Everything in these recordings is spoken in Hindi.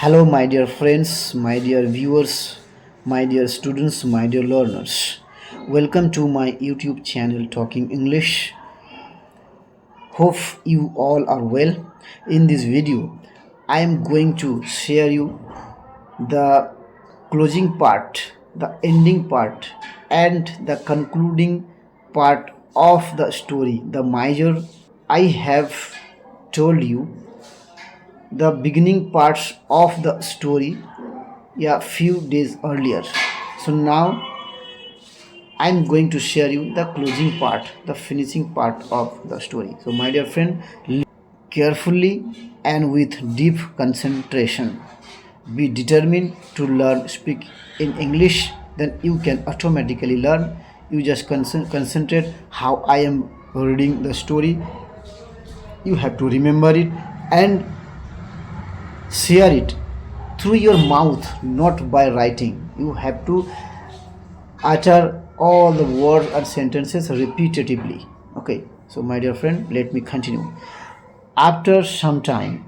Hello, my dear friends, my dear viewers, my dear students, my dear learners. Welcome to my YouTube channel Talking English. Hope you all are well. In this video, I am going to share you the closing part, the ending part, and the concluding part of the story, The Miser. I have told you the beginning parts of the story few days earlier. So now I'm going to share you the closing part, the finishing part of the story. So my dear friend, listen carefully and with deep concentration. Be determined to learn speak in English, then you can automatically learn. You just concentrate how I am reading the story. You have to remember it and share it through your mouth, not by writing. You have to utter all the words and sentences repetitively. Okay, so my dear friend, let me continue. After some time,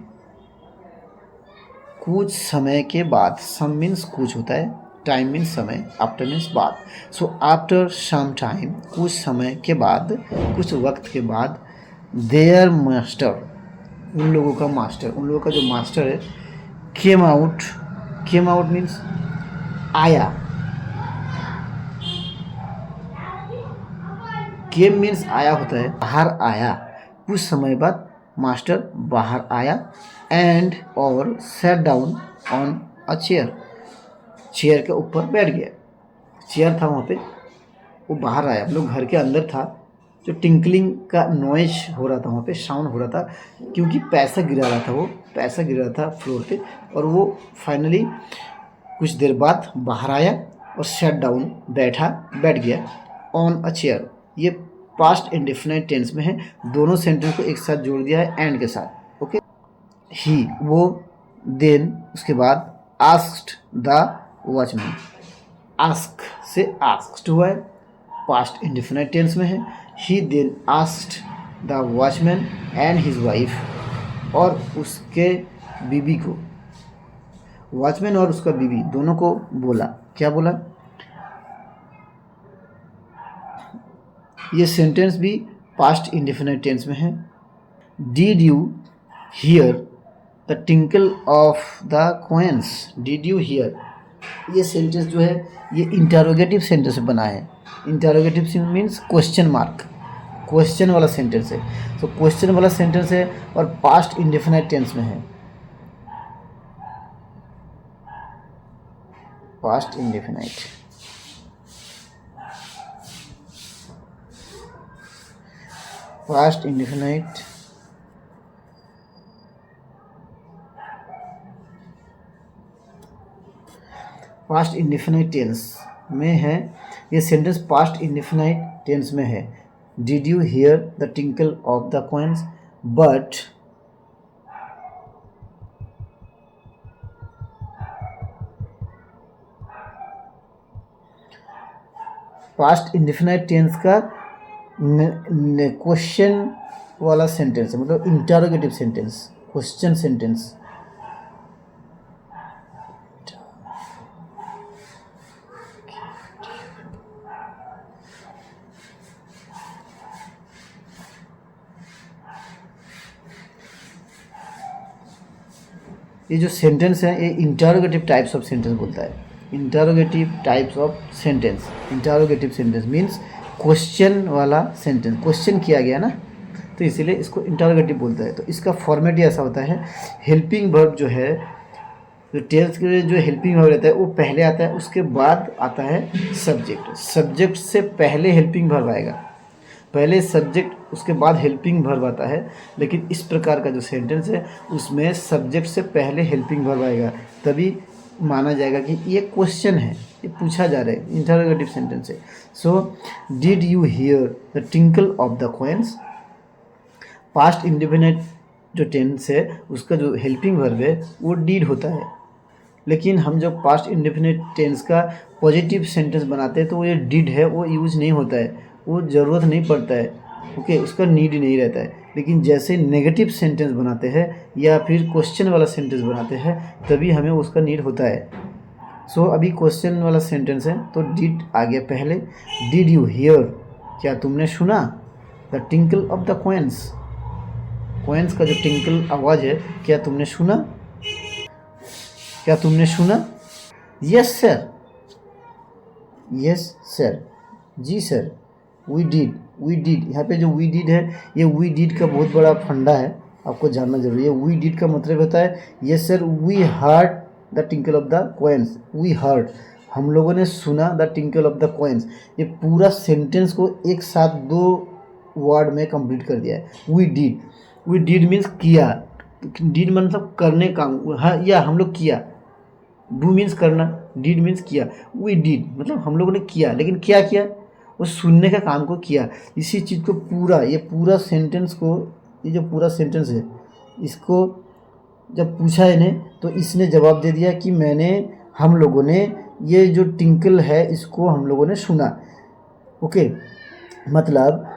कुछ समय के बाद, some means कुछ होता है, time means समय, after means बाद. So after some time, कुछ समय के बाद, कुछ वक्त के बाद, their master, उन लोगों का मास्टर, उन लोगों का जो मास्टर है, came out means आया. केम मीन्स आया होता है, बाहर आया. कुछ समय बाद मास्टर बाहर आया एंड और set down on a chair के ऊपर बैठ गया. चेयर था वहाँ पे, वो बाहर आया, मतलब घर के अंदर था. जो टिंकलिंग का नॉइज हो रहा था वहाँ पे, साउंड हो रहा था, क्योंकि पैसा गिरा रहा था, वो पैसा गिरा रहा था फ्लोर पे. और वो फाइनली कुछ देर बाद बाहर आया और सेट डाउन बैठ गया ऑन अ चेयर. ये पास्ट इंडेफिनिट टेंस में है. दोनों सेंटेंस को एक साथ जोड़ दिया है एंड के साथ. ओके, ही वो, देन उसके बाद, आस्क्ड द वॉचमैन. आस्क से आस्क्ड हुआ है, पास्ट इंडेफिनिट टेंस में है. He then asked the watchman and his wife, और उसके बीबी को, वॉचमैन और उसका बीबी दोनों को बोला. क्या बोला? ये सेंटेंस भी पास्ट इंडेफिनिट टेंस में है. Did you hear the tinkle of the coins. Did you here, ये सेंटेंस जो है ये इंटरोगेटिव सेंटेंस बना है. Interrogative means question mark, question वाला सेंटेंस है. तो क्वेश्चन वाला सेंटेंस है और पास्ट इंडेफिनिट टेंस में है. Past indefinite, past indefinite past indefinite tense में है. ये सेंटेंस पास्ट इंडेफिनिट टेंस में है. Did you hear the tinkle of the coins, but past indefinite tense का क्वेश्चन वाला सेंटेंस है, मतलब इंटरोगेटिव सेंटेंस, क्वेश्चन सेंटेंस. ये जो सेंटेंस है ये इंटरोगेटिव टाइप्स ऑफ सेंटेंस बोलता है. Interrogative types of sentence. Interrogative sentence means question वाला सेंटेंस, क्वेश्चन किया गया ना, तो इसीलिए इसको इंटरोगेटिव बोलता है. तो इसका फॉर्मेट ऐसा होता है, हेल्पिंग वर्ब जो है, जो टेंस के जो हेल्पिंग वर्ब रहता है वो पहले आता है, उसके बाद आता है सब्जेक्ट. सब्जेक्ट से पहले हेल्पिंग वर्ब आएगा, पहले सब्जेक्ट उसके बाद हेल्पिंग वर्ब आता है. लेकिन इस प्रकार का जो सेंटेंस है उसमें सब्जेक्ट से पहले हेल्पिंग वर्ब आएगा, तभी माना जाएगा कि ये क्वेश्चन है, ये पूछा जा रहा है, इंटरोगेटिव सेंटेंस है. So did you hear the tinkle of the coins. Past indefinite जो टेंस है उसका जो हेल्पिंग वर्ब है वो डिड होता है. लेकिन हम जब पास्ट इंडेफिनिट टेंस का पॉजिटिव सेंटेंस बनाते हैं तो वो ये डिड है वो यूज नहीं होता है, वो ज़रूरत नहीं पड़ता है. ओके, उसका नीड नहीं रहता है. लेकिन जैसे नेगेटिव सेंटेंस बनाते हैं या फिर क्वेश्चन वाला सेंटेंस बनाते हैं तभी हमें उसका नीड होता है। सो अभी क्वेश्चन वाला सेंटेंस है तो डिड आ गया पहले। डिड यू हियर, क्या तुमने सुना? The tinkle of the coins, coins का जो टिंकल आवाज़ है, क्या तुमने सुना? क्या तुमने सुना? यस सर, यस सर, जी sir, we did, we did. यहाँ पे जो वी डिड है, ये वी डिड का बहुत बड़ा फंडा है, आपको जानना जरूरी है। वी डिड का मतलब होता है yes sir we heard the tinkle of the coins, we heard, हम लोगों ने सुना the tinkle of the coins. ये पूरा सेंटेंस को एक साथ 2 वर्ड में कंप्लीट कर दिया है। We did, we did means किया, डिड मतलब करने का, हाँ, या हम लोग किया। डू मीन्स करना, डिड मीन्स किया। वी डिड मतलब हम लोगों ने किया, लेकिन क्या किया? वो सुनने का काम को किया। इसी चीज़ को पूरा, ये पूरा सेंटेंस को, ये जो पूरा सेंटेंस है, इसको जब पूछा इन्हें तो इसने जवाब दे दिया कि मैंने, हम लोगों ने, ये जो टिंकल है इसको हम लोगों ने सुना। ओके, मतलब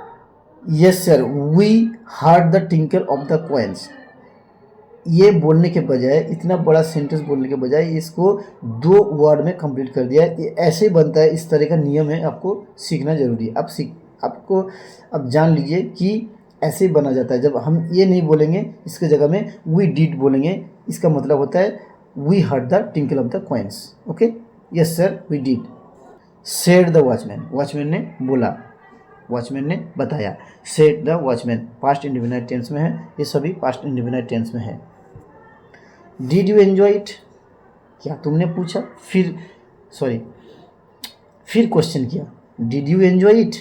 yes sir we heard the tinkle of the coins. ये बोलने के बजाय, इतना बड़ा सेंटेंस बोलने के बजाय इसको 2 वर्ड में कंप्लीट कर दिया है। ये ऐसे बनता है, इस तरह का नियम है, आपको सीखना जरूरी है। आपको अब जान लीजिए कि ऐसे बना जाता है। जब हम ये नहीं बोलेंगे, इसके जगह में वी डिड बोलेंगे, इसका मतलब होता है we heard the tinkle of the coins. Okay, yes sir we did. Said the watchman, watchman ने बोला, वॉचमैन ने बताया। Said the watchman past indefinite tense में है, ये सभी पास्ट इंडेफिनिट टेंस में है। डिड यू एन्जॉय इट, क्या तुमने पूछा? फिर क्वेश्चन किया, डिड यू एन्जॉय इट,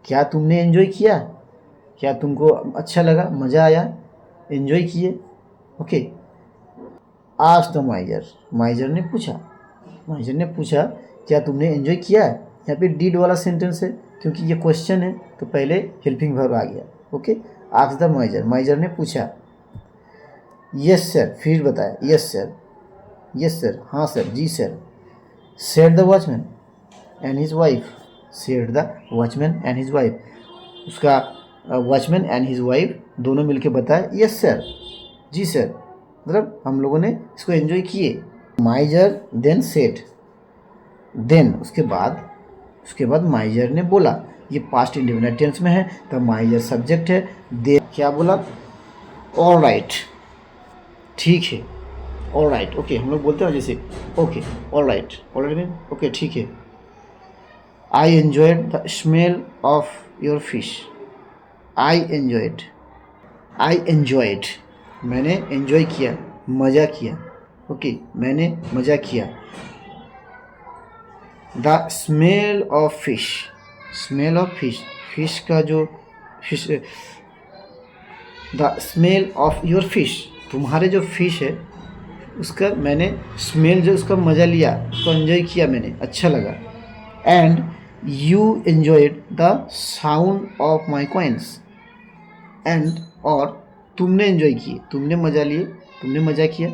क्या तुमने एन्जॉय किया? क्या तुमको अच्छा लगा, मज़ा आया, एन्जॉय किए? Okay. Asked the miser, miser ने पूछा, माइजर ने पूछा क्या तुमने एन्जॉय किया? यहाँ पे डिड वाला सेंटेंस है, क्योंकि ये क्वेश्चन है तो पहले हेल्पिंग वर्ब आ गया। Okay, asked the miser, miser ने पूछा। यस सर, फिर बताया, यस सर, यस सर, हाँ सर, जी sir. Said the watchman and his wife, said the watchman and his wife, उसका वॉचमैन एंड हिज वाइफ दोनों मिलके बताया यस सर, जी सर, मतलब हम लोगों ने इसको एंजॉय किए। माइजर देन सेड, देन उसके बाद माइजर ने बोला, ये पास्ट इंडेफिनिट टेंस में है तो माइजर सब्जेक्ट है। दे क्या बोला? ऑल राइट, ठीक है, ऑल राइट। ओके, हम लोग बोलते हैं जैसे okay, all right, all right mean okay, ठीक है। I enjoyed the smell of your fish, I enjoyed, I enjoyed, मैंने एन्जॉय किया, मज़ा किया। ओके, मैंने मज़ा किया। The smell of fish, smell of fish, fish का जो fish, the smell of your fish, तुम्हारे जो फिश है उसका मैंने स्मेल, जो उसका मज़ा लिया, उसको एंजॉय किया मैंने, अच्छा लगा। And you enjoyed the sound of my coins, and और तुमने एंजॉय किए, तुमने मज़ा लिए, तुमने मज़ा किया,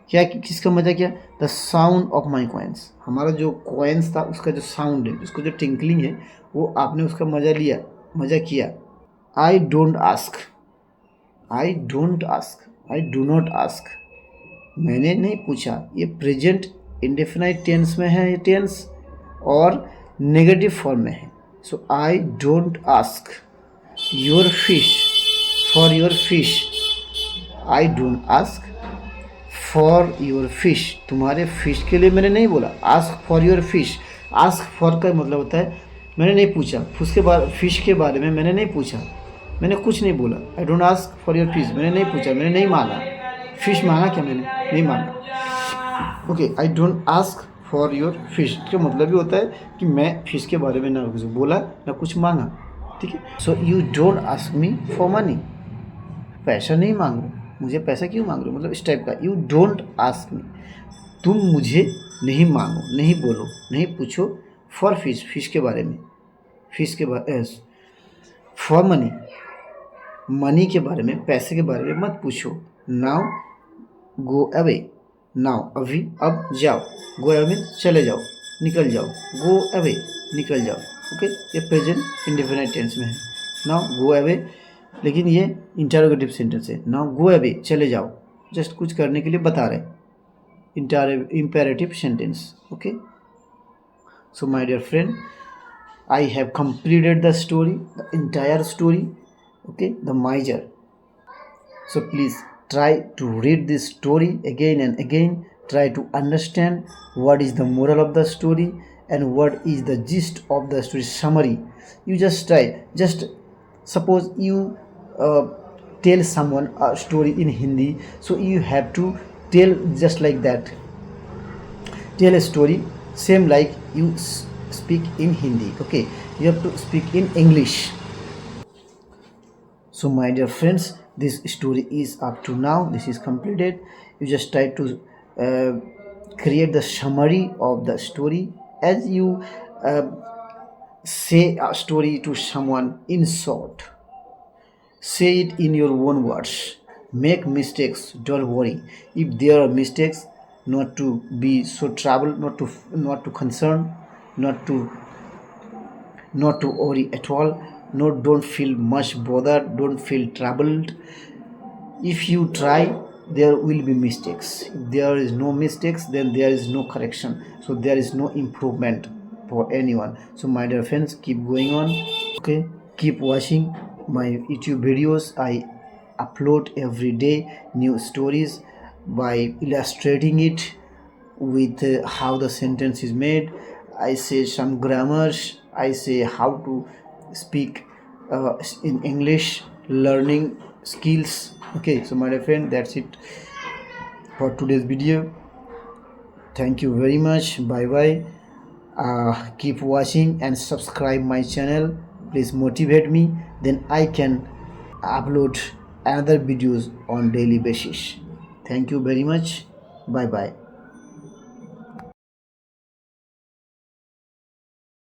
क्या किसका मज़ा किया? The sound of my coins, हमारा जो कॉइन्स था उसका जो साउंड है, उसको जो टिंकलिंग है, वो आपने उसका मज़ा लिया, मज़ा किया। आई don't ask, I don't ask, I do not ask, मैंने नहीं पूछा। ये प्रेजेंट इंडेफिनाइट टेंस में है, ये टेंस और नेगेटिव फॉर्म में है। So I don't ask your fish for your fish, I don't ask for your fish, तुम्हारे फिश के लिए मैंने नहीं बोला। Ask for your fish, ask for का मतलब होता है मैंने नहीं पूछा, उसके बाद फिश के बारे में मैंने नहीं पूछा, मैंने कुछ नहीं बोला। आई don't ask for your fish, मैंने नहीं पूछा, मैंने नहीं मांगा। फिश मांगा क्या? मैंने नहीं मांगा। Okay, I don't ask for your fish का मतलब भी होता है कि मैं फिश के बारे में ना कुछ बोला ना कुछ मांगा। ठीक है। So you don't ask me for money, पैसा नहीं मांगो, मुझे पैसा क्यों मांग रहे हो, मतलब इस टाइप का। यू डोंट आस्क मी, तुम मुझे नहीं मांगो, नहीं बोलो, नहीं पूछो। फॉर फिश, फिश के बारे में, फिश के बारे, फॉर मनी, मनी के बारे में, पैसे के बारे में मत पूछो। नाउ गो अवे, नाउ अभी, अब जाओ। गो अवे मीन चले जाओ, निकल जाओ। गो अवे, निकल जाओ। ओके, ये प्रेजेंट इंडेफिनिट टेंस में है। नाउ गो अवे, लेकिन ये इंटरोगेटिव सेंटेंस है। नाउ गो अवे, चले जाओ, जस्ट कुछ करने के लिए बता रहे हैं। Imperative sentence. Okay, so my dear friend, I have completed the story, the entire story, okay, the miser. So please try to read this story again and again. Try to understand what is the moral of the story and what is the gist of the story summary. You just try. Just suppose you uh, tell someone a story in Hindi, so you have to tell just like that. Tell a story same like you speak in Hindi. Okay, you have to speak in English. So my dear friends, this story is up to now, this is completed. You just try to uh, create the summary of the story as you uh, say a story to someone in short. Say it in your own words. Make mistakes, don't worry if there are mistakes. Not to be so troubled, not to concern, not to worry at all. No, don't feel much bothered, don't feel troubled. If you try, there will be mistakes. If there is no mistakes, then there is no correction, so there is no improvement for anyone. So my dear friends, keep going on. Okay, keep watching my YouTube videos. I upload every day new stories by illustrating it with how the sentence is made. I say some grammars, I say how to speak in English, learning skills. Okay, so my dear friend, that's it for today's video. Thank you very much. Bye bye. Keep watching and subscribe my channel. Please motivate me, then I can upload another videos on daily basis. Thank you very much. Bye bye.